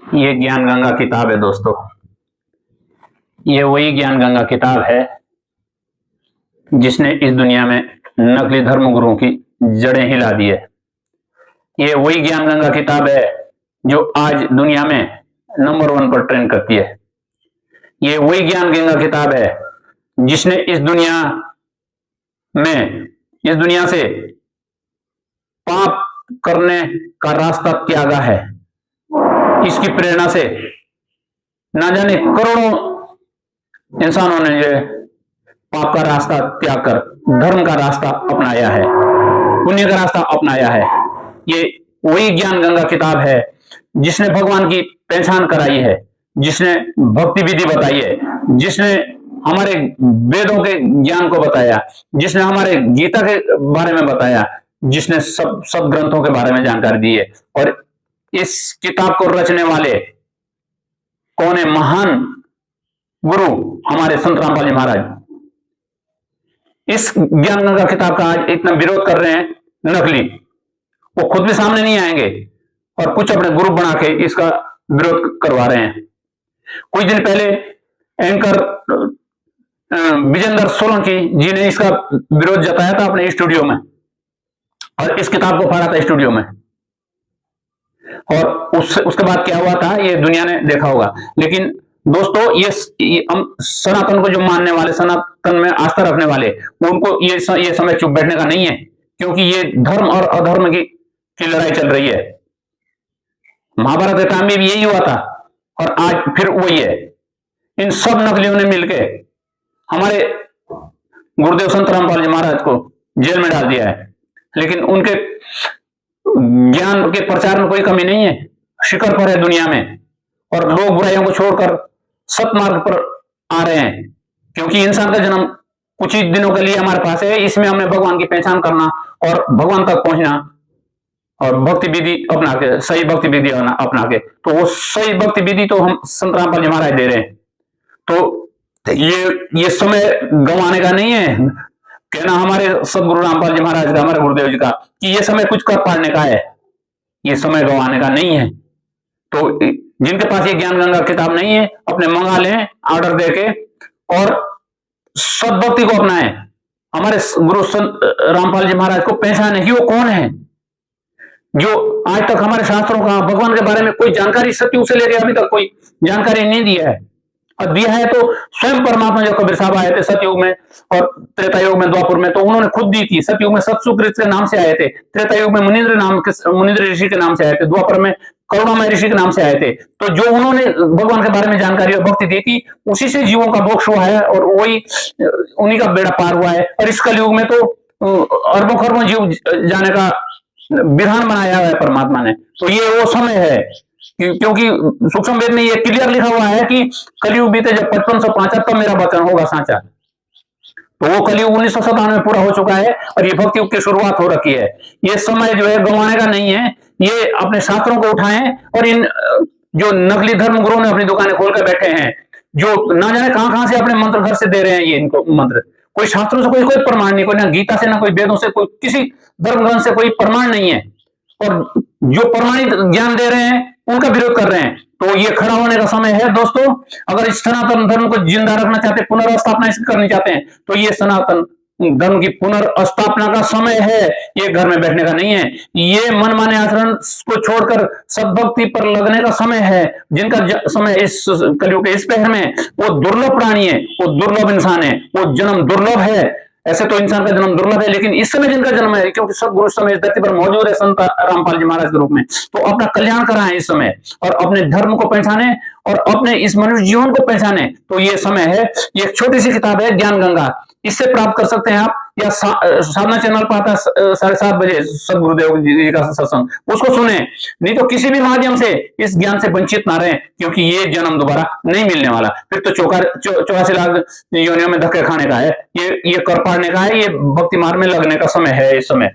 ये ज्ञान गंगा किताब है दोस्तों। ये वही ज्ञान गंगा किताब है जिसने इस दुनिया में नकली धर्म गुरुओं की जड़ें हिला दी है। ये वही ज्ञान गंगा किताब है जो आज दुनिया में नंबर 1 पर ट्रेंड करती है। ये वही ज्ञान गंगा किताब है जिसने इस दुनिया से पाप करने का रास्ता त्यागा है। इसकी प्रेरणा से ना जाने करोड़ों इंसानों ने जो पाप का रास्ता त्याग कर धर्म का रास्ता अपनाया है, पुण्य का रास्ता अपनाया है। ये वही ज्ञान गंगा किताब है जिसने भगवान की पहचान कराई है, जिसने भक्ति विधि बताई है, जिसने हमारे वेदों के ज्ञान को बताया, जिसने हमारे गीता के बारे में बताया, जिसने सब ग्रंथों के बारे में जानकारी दी है। और इस किताब को रचने वाले कौन है? महान गुरु हमारे संत रामपाल जी महाराज। इस ज्ञान गंगा किताब का आज इतना विरोध कर रहे हैं नकली, वो खुद भी सामने नहीं आएंगे और कुछ अपने ग्रुप बना के इसका विरोध करवा रहे हैं। कुछ दिन पहले एंकर विजेंद्र सोलंकी जी ने इसका विरोध जताया था अपने स्टूडियो में, और इस किताब को पढ़ा था स्टूडियो में, और उसके बाद क्या हुआ था ये दुनिया ने देखा होगा। लेकिन दोस्तों ये सनातन को जो मानने वाले, सनातन में आस्था रखने वाले, उनको ये समय चुप बैठने का नहीं है, क्योंकि ये धर्म और अधर्म की लड़ाई चल रही है। महाभारत के टाइम में भी यही हुआ था और आज फिर वही है। इन सब नकलियों ने मिलकर हमारे गुरुदेव संत रामपाल जी महाराज को जेल में डाल दिया है। लेकिन उनके ज्ञान के प्रचार में कोई कमी नहीं है, शिखर पर है दुनिया में, और लोग बुराइयों को छोड़कर सतमार्ग पर आ रहे हैं। क्योंकि इंसान का जन्म कुछ ही दिनों के लिए हमारे पास है, इसमें हमें भगवान की पहचान करना और भगवान तक पहुंचना और भक्ति विधि अपना के, सही भक्ति विधि अपना के, तो वो सही भक्ति विधि तो हम संत रामपाल जी महाराज दे रहे हैं। तो ये समय गंवाने का नहीं है, कहना हमारे सदगुरु रामपाल जी महाराज का, हमारे गुरुदेव जी का, कि ये समय कुछ कर पाने का है, ये समय गंवाने का नहीं है। तो जिनके पास ये ज्ञान गंगा किताब नहीं है, अपने मंगा लें ऑर्डर देके और सदभक्ति को अपनाएं। हमारे गुरु संत रामपाल जी महाराज को पहचाने कि वो कौन है, जो आज तक हमारे शास्त्रों का, भगवान के बारे में कोई जानकारी सत्युग से लेकर अभी तक कोई जानकारी नहीं दिया है। और दिया है तो स्वयं परमात्मा जो कबीर साहब आए थे सतयुग में और त्रेता युग में, द्वापर में, तो उन्होंने खुद दी थी। सतयुग में सतसुकृत के नाम से आए थे, त्रेता युग में मुनिंद्र ऋषि के नाम से आए थे, द्वापर में करुणामय ऋषि के नाम से आए थे। तो जो उन्होंने भगवान के बारे में जानकारी और भक्ति दी थी, उसी से जीवों का मोक्ष हुआ है और वही उन्हीं का बेड़ा पार हुआ है। और इस कलयुग में तो अरबों खरबों जीव जाने का विधान बनाया है परमात्मा ने। तो ये वो समय है, क्योंकि सूक्ष्म वेद में ये क्लियर लिखा हुआ है कि कलयुग बीते जब 5505 तब मेरा वचन होगा साचा। तो वो कलयुग 1997 में पूरा हो चुका है और ये भक्ति युग की शुरुआत हो रखी है। ये समय जो है गंवाने का नहीं है। ये अपने शास्त्रों को उठाएं और इन जो नकली धर्म गुरु ने अपनी दुकानें खोलकर बैठे हैं, जो ना जाने कहां से अपने मंत्र घर से दे रहे हैं, ये इनको मंत्र कोई शास्त्रों से कोई प्रमाण नहीं, कोई ना गीता से, ना कोई वेदों से, कोई किसी धर्म ग्रंथ से कोई प्रमाण नहीं है। और जो प्रमाणित ज्ञान दे रहे हैं उनका विरोध कर रहे हैं। तो ये खड़ा होने का समय है दोस्तों। अगर इस सनातन धर्म को जिंदा रखना चाहते, पुनर्स्थापना करनी चाहते हैं, तो ये सनातन धर्म की पुनर्स्थापना का समय है, ये घर में बैठने का नहीं है। ये मनमाने आचरण को छोड़कर सद्भक्ति पर लगने का समय है। जिनका समय इस कलयुग के इस पहर में, वो दुर्लभ प्राणी है, वो दुर्लभ इंसान है, वो जन्म दुर्लभ है। ऐसे तो इंसान का जन्म दुर्लभ है, लेकिन इस समय जिनका जन्म है, क्योंकि सब गुरु समय इस धरती पर मौजूद है संत रामपाल जी महाराज के रूप में, तो अपना कल्याण कराएं इस समय और अपने धर्म को पहचाने और अपने इस मनुष्य जीवन को पहचाने। तो ये समय है। ये एक छोटी सी किताब है ज्ञान गंगा, इससे प्राप्त कर सकते हैं आप, या साधना चैनल पर आता 7:30 बजे सदगुरुदेव जी का सत्संग, उसको सुने। नहीं तो किसी भी माध्यम से इस ज्ञान से वंचित ना रहे, क्योंकि ये जन्म दोबारा नहीं मिलने वाला। फिर तो 84 लाख योनियों में धक्के खाने का है, ये कर पाने का है, ये भक्ति मार्ग में लगने का समय है इस समय।